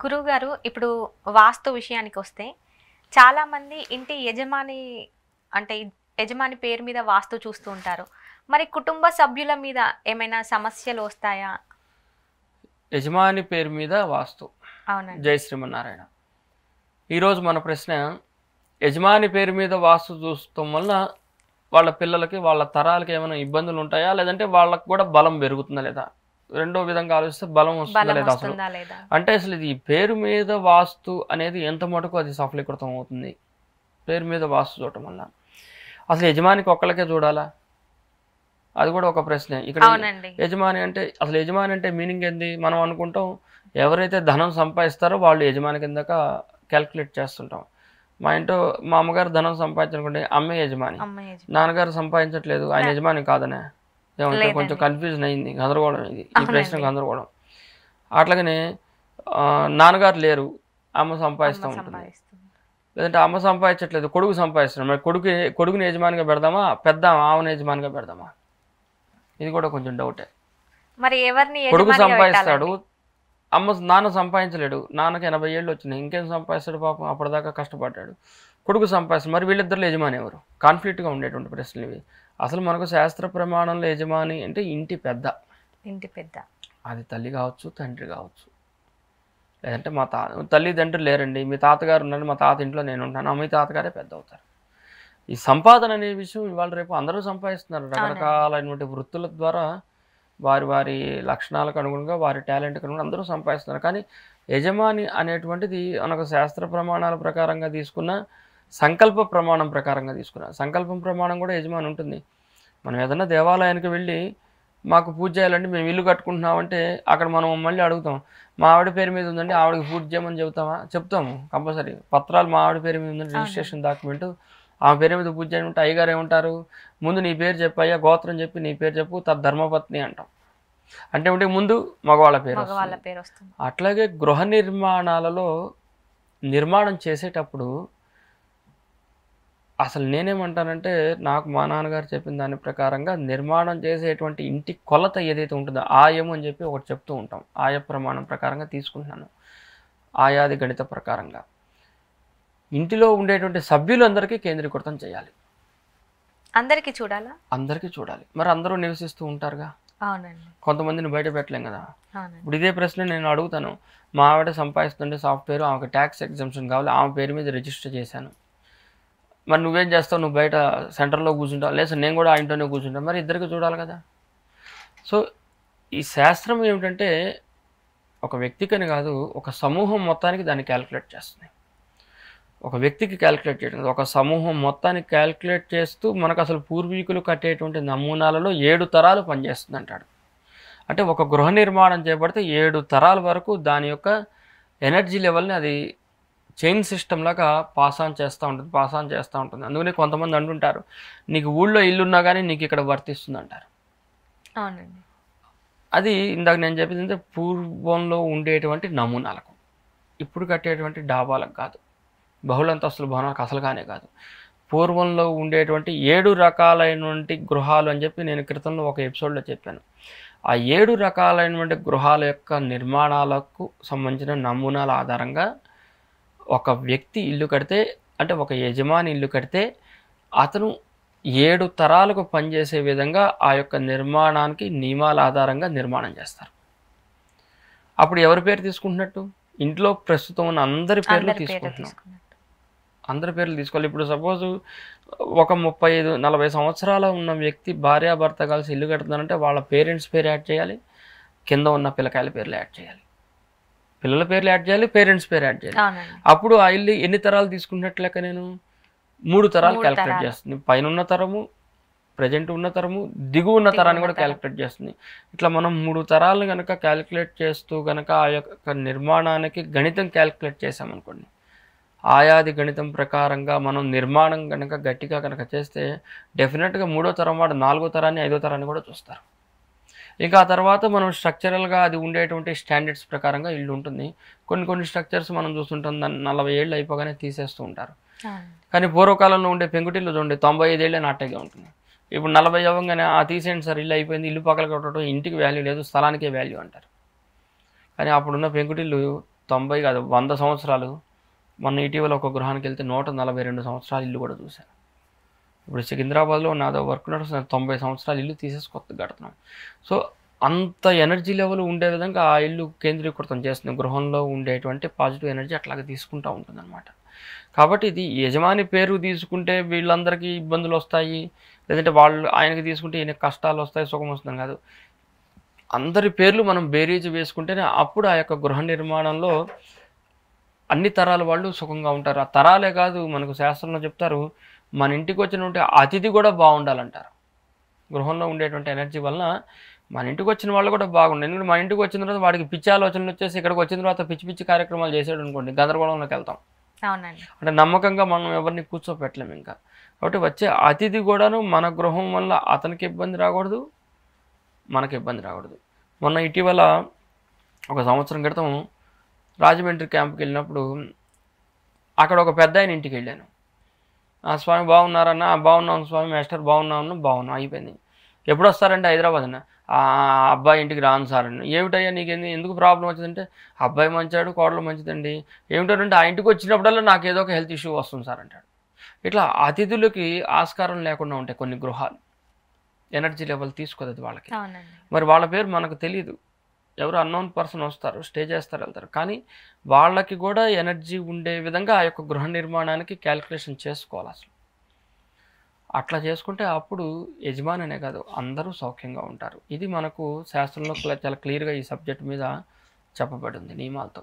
గురువుగారు ఇప్పుడు వాస్తు విషయానికొస్తే చాలామంది ఇంటి యజమాని అంటే యజమాని పేరు మీద వాస్తు చూస్తూ ఉంటారు. మరి కుటుంబ సభ్యుల మీద ఏమైనా సమస్యలు వస్తాయా? యజమాని పేరు మీద వాస్తు. అవునండి. జై శ్రీమన్నారాయణ. ఈరోజు మన ప్రశ్న, యజమాని పేరు మీద వాస్తు చూస్తాం వల్ల వాళ్ళ పిల్లలకి వాళ్ళ తరాలకి ఏమైనా ఇబ్బందులు ఉంటాయా, లేదంటే వాళ్ళకి కూడా బలం పెరుగుతుందా లేదా? రెండో విధంగా ఆలోచిస్తే బలం వస్తుందా లేదా? అసలు అంటే అసలు ఇది పేరు మీద వాస్తు అనేది ఎంత మటుకు అది సఫలీకృతం అవుతుంది పేరు మీద వాస్తు చూడటం వల్ల? అసలు యజమానికి ఒక్కళ్ళకే చూడాలా? అది కూడా ఒక ప్రశ్నే. ఇక్కడ యజమాని అంటే అసలు యజమాని అంటే మీనింగ్ ఏంది? మనం అనుకుంటాం ఎవరైతే ధనం సంపాదిస్తారో వాళ్ళు యజమాని కిందక క్యాల్కులేట్ చేస్తుంటాం. మా ఇంట్లో మా అమ్మగారు ధనం సంపాదించనుకుంటే అమ్మే యజమాని, నాన్నగారు సంపాదించట్లేదు ఆయన యజమాని కాదనే. ఏమంటే కొంచెం కన్ఫ్యూజన్ అయింది, గందరగోళం ఇది, ఈ ప్రశ్న గందరగోళం. అట్లాగనే నాన్నగారు లేరు, అమ్మ సంపాదిస్తూ ఉంటుంది. లేదంటే అమ్మ సంపాదించట్లేదు, కొడుకు సంపాదిస్తున్నాడు, మరి కొడుకుని యజమానిగా పెడదామా, పెద్ద ఆమెను యజమానిగా పెడదామా? ఇది కూడా కొంచెం డౌటే. మరి ఎవరిని కొడుకు సంపాదిస్తాడు, నాన్న సంపాదించలేడు, నాన్నకి 80 ఏళ్ళు వచ్చినాయి, ఇంకేం సంపాదిస్తాడు పాపం, అప్పటిదాకా కష్టపడ్డాడు. కొడుకు సంపాదిస్తాడు, మరి వీళ్ళిద్దరిలో యజమాని ఎవరు? కాన్ఫ్లిక్ట్గా ఉండేటువంటి ప్రశ్నలు ఇవి. అసలు మనకు శాస్త్ర ప్రమాణంలో యజమాని అంటే ఇంటి పెద్ద. అది తల్లి కావచ్చు, తండ్రి కావచ్చు, లేదంటే మా తల్లి తండ్రి లేరండి, మీ తాతగారు ఉన్నారు, మా తాత ఇంట్లో నేను ఉంటాను, మీ తాతగారే పెద్ద అవుతారు. ఈ సంపాదన అనే విషయం ఇవాళ రేపు అందరూ సంపాదిస్తున్నారు. రకరకాలైనటువంటి వృత్తుల ద్వారా వారి వారి లక్షణాలకు అనుగుణంగా, వారి టాలెంట్కి అనుగుణంగా అందరూ సంపాదిస్తున్నారు. కానీ యజమాని అనేటువంటిది మనకు శాస్త్ర ప్రమాణాల ప్రకారంగా తీసుకున్న, సంకల్ప ప్రమాణం ప్రకారంగా తీసుకున్న, సంకల్పం ప్రమాణం కూడా యజమాని ఉంటుంది. మనం ఏదైనా దేవాలయానికి వెళ్ళి మాకు పూజ చేయాలంటే మేము ఇల్లు కట్టుకుంటున్నామంటే అక్కడ మనం మళ్ళీ అడుగుతాం, మా ఆవిడ పేరు మీద ఉందండి, ఆవిడకి పూజ చేయమని చెప్తాము కంపల్సరీ. పత్రాలు మా ఆవిడ పేరు మీద ఉందండి, రిజిస్ట్రేషన్ డాక్యుమెంట్, ఆమె పేరు మీద పూజ చేయమంటే అయ్యగారు ఏమంటారు, ముందు నీ పేరు చెప్పు అయ్యా, గోత్రం చెప్పి నీ పేరు చెప్పు, ధర్మపత్ని అంటాం. అంటే ముందు మగవాళ్ళ పేరు వస్తుంది. అట్లాగే గృహ నిర్మాణాలలో నిర్మాణం చేసేటప్పుడు అసలు నేనేమంటానంటే, నాకు మా నాన్నగారు చెప్పిన దాని ప్రకారంగా నిర్మాణం చేసేటువంటి ఇంటి కొలత ఏదైతే ఉంటుందో ఆయం అని చెప్పి ఒకటి చెప్తూ ఉంటాం. ఆయ ప్రమాణం ప్రకారంగా తీసుకుంటున్నాను, ఆయాది గణిత ప్రకారంగా ఇంటిలో ఉండేటువంటి సభ్యులందరికీ కేంద్రీకృతం చేయాలి. అందరికీ చూడాలా? అందరికీ చూడాలి. మరి అందరూ నివసిస్తూ ఉంటారుగా, కొంతమందిని బయట పెట్టలేం కదా. ఇప్పుడు ఇదే ప్రశ్న నేను అడుగుతాను, మా ఆవిడ సంపాదిస్తుంటే సాఫ్ట్వేర్, ఆమెకు ట్యాక్స్ ఎగ్జంప్షన్ కావాలి, ఆమె పేరు మీద రిజిస్టర్ చేశాను, మరి నువ్వేం చేస్తావు, నువ్వు బయట సెంటర్లో కూర్చుంటావు, లేదా నేను కూడా ఆ ఇంట్లోనే కూర్చుంటాను, మరి ఇద్దరికి చూడాలి కదా. సో ఈ శాస్త్రం ఏమిటంటే ఒక వ్యక్తికని కాదు, ఒక సమూహం మొత్తానికి దాన్ని క్యాల్కులేట్ చేస్తుంది. ఒక వ్యక్తికి క్యాల్కులేట్ చేయడం, ఒక సమూహం మొత్తానికి క్యాల్కులేట్ చేస్తూ మనకు అసలు పూర్వీకులు కట్టేటువంటి నమూనాలలో 7 తరాలు పనిచేస్తుంది అంటాడు. అంటే ఒక గృహ నిర్మాణం చేపడితే 7 తరాల వరకు దాని యొక్క ఎనర్జీ లెవెల్ని అది చైన్ సిస్టమ్ లాగా పాస్ ఆన్ చేస్తూ ఉంటుంది. అందుకని కొంతమంది అంటుంటారు, నీకు ఊళ్ళో ఇల్లున్నా కానీ నీకు ఇక్కడ వర్తిస్తుంది అంటారు. అవునండి. అది ఇందాక నేను చెప్పింది పూర్వంలో ఉండేటువంటి నమూనాలకు, ఇప్పుడు కట్టేటువంటి డాబాలకు కాదు, బహుళంతస్తుల భవనాలకు అసలుగానే కాదు. పూర్వంలో ఉండేటువంటి 7 రకాలైనటువంటి గృహాలు అని చెప్పి నేను క్రితంలో ఒక ఎపిసోడ్లో చెప్పాను. ఆ 7 రకాలైనటువంటి గృహాల యొక్క నిర్మాణాలకు సంబంధించిన నమూనాల ఆధారంగా ఒక వ్యక్తి ఇల్లు కడితే, అంటే ఒక యజమాని ఇల్లు కడితే అతను 7 తరాలకు పనిచేసే విధంగా ఆ యొక్క నిర్మాణానికి నియమాల ఆధారంగా నిర్మాణం చేస్తారు. అప్పుడు ఎవరి పేరు తీసుకుంటున్నట్టు? ఇంట్లో ప్రస్తుతం ఉన్న అందరి పేర్లు తీసుకుంటున్నాం, అందరి పేర్లు తీసుకోవాలి. ఇప్పుడు సపోజ్ ఒక 35-40 సంవత్సరాల ఉన్న వ్యక్తి భార్యాభర్త కలిసి ఇల్లు కడుతున్నారంటే వాళ్ళ పేరెంట్స్ పేరు యాడ్ చేయాలి, కింద ఉన్న పిల్లకాయల పేర్లు యాడ్ చేయాలి, పిల్లల పేర్లు యాడ్ చేయాలి, పేరెంట్స్ పేరు యాడ్ చేయాలి. అప్పుడు ఆ ఇల్లు ఎన్ని తరాలు తీసుకున్నట్లు లెక్క? నేను 3 తరాలు క్యాలిక్యులేట్ చేస్తుంది. పైన ఉన్న తరము, ప్రజెంట్ ఉన్న తరము, దిగువ ఉన్న తరాన్ని కూడా క్యాలిక్యులేట్ చేస్తుంది. ఇట్లా మనం 3 తరాలను కనుక క్యాలిక్యులేట్ చేస్తూ కనుక ఆ యొక్క నిర్మాణానికి గణితం క్యాలిక్యులేట్ చేసామనుకోండి, ఆయాది గణితం ప్రకారంగా మనం నిర్మాణం కనుక గట్టిగా కనుక చేస్తే డెఫినెట్గా 3వ తరం వాడు 4వ తరాన్ని 5వ తరాన్ని కూడా చూస్తారు. ఇంకా ఆ తర్వాత మనం స్ట్రక్చరల్గా అది ఉండేటువంటి స్టాండర్డ్స్ ప్రకారంగా ఇల్లు ఉంటుంది. కొన్ని స్ట్రక్చర్స్ మనం చూస్తుంటాం, దాన్ని 40 ఏళ్ళు అయిపోగానే తీసేస్తూ ఉంటారు. కానీ పూర్వకాలంలో ఉండే పెంకుటిల్లు చూడండి 95 ఏళ్ళే నాటేగా ఉంటుంది. ఇప్పుడు 40 అవ్వగానే తీసేయండి సార్, ఇల్లు అయిపోయింది, ఇల్లు పక్కన కొట్టడం, ఇంటికి వాల్యూ లేదు, స్థలానికే వాల్యూ అంటారు. కానీ అప్పుడున్న పెంకుటిల్లు 90 కాదు 100 సంవత్సరాలు. మొన్న ఇటీవల ఒక గృహానికి వెళ్తే 142 సంవత్సరాల ఇల్లు కూడా చూశాను. ఇప్పుడు సికింద్రాబాద్లో నాదో వర్క్ నడుస్తుంది, 90 సంవత్సరాల ఇల్లు తీసేసి కొత్తగా కడుతున్నాం. సో అంత ఎనర్జీ లెవెల్ ఉండే విధంగా ఆ ఇల్లు కేంద్రీకృతం చేస్తుంది. గృహంలో ఉండేటువంటి పాజిటివ్ ఎనర్జీ అట్లాగే తీసుకుంటూ ఉంటుందన్నమాట. కాబట్టి ఇది యజమాని పేరు తీసుకుంటే వీళ్ళందరికీ ఇబ్బందులు వస్తాయి, లేదంటే వాళ్ళు ఆయనకి తీసుకుంటే ఈయనకి కష్టాలు వస్తాయి, సుఖం వస్తుందని కాదు. అందరి పేర్లు మనం బేరీజు వేసుకుంటేనే అప్పుడు ఆ యొక్క గృహ నిర్మాణంలో అన్ని తరాల వాళ్ళు సుఖంగా ఉంటారు. ఆ తరాలే కాదు, మనకు శాస్త్రంలో చెప్తారు, మన ఇంటికి వచ్చినటువంటి అతిథి కూడా బాగుండాలంటారు. గృహంలో ఉండేటువంటి ఎనర్జీ వలన మన ఇంటికి వచ్చిన వాళ్ళు కూడా బాగుండాలి. ఎందుకంటే మన ఇంటికి వచ్చిన తర్వాత వాడికి పిచ్చి ఆలోచనలు వచ్చేసి ఇక్కడికి వచ్చిన తర్వాత పిచ్చి పిచ్చి కార్యక్రమాలు చేసాడు అనుకోండి, గందరగోళంలోకి వెళ్తాం. అవునండి. అంటే నమ్మకంగా మనం ఎవరిని కూర్చోపెట్టలేము ఇంకా. కాబట్టి వచ్చే అతిథి కూడాను మన గృహం వల్ల అతనికి ఇబ్బంది రాకూడదు, మనకి ఇబ్బంది రాకూడదు. మొన్న ఇటీవల ఒక సంవత్సరం క్రితం రాజమండ్రి క్యాంప్కి వెళ్ళినప్పుడు అక్కడ ఒక పెద్ద ఆయన ఇంటికి వెళ్ళాను. ఆ స్వామి బాగున్నారన్న, బాగున్నాను స్వామి, మాస్టర్ బాగున్నాం అయిపోయింది. ఎప్పుడు వస్తారంటే హైదరాబాద్ అన్న. ఆ అబ్బాయి ఇంటికి రాను సార్ అండి. ఏమిటయ్యా నీకేంది, ఎందుకు ప్రాబ్లం వచ్చిందంటే అబ్బాయి మంచాడు, కోడలు మంచిదండి. ఏమిటంటే ఆ ఇంటికి వచ్చినప్పుడల్లా నాకు ఏదో ఒక హెల్త్ ఇష్యూ వస్తుంది సార్ అంటాడు. ఇట్లా అతిథులకి ఆస్కారం లేకుండా ఉంటాయి కొన్ని గృహాలు. ఎనర్జీ లెవెల్ తీసుకోదు వాళ్ళకి. మరి వాళ్ళ పేరు మనకు తెలియదు, ఎవరు అన్నోన్ పర్సన్ వస్తారు, స్టే చేస్తారు, వెళ్తారు. కానీ వాళ్ళకి కూడా ఎనర్జీ ఉండే విధంగా ఆ యొక్క గృహ నిర్మాణానికి క్యాలిక్యులేషన్ చేసుకోవాలి అసలు. అట్లా చేసుకుంటే అప్పుడు యజమాని అనే కాదు అందరూ సౌఖ్యంగా ఉంటారు. ఇది మనకు శాస్త్రంలో చాలా క్లియర్గా ఈ సబ్జెక్ట్ మీద చెప్పబడింది నియమాలతో.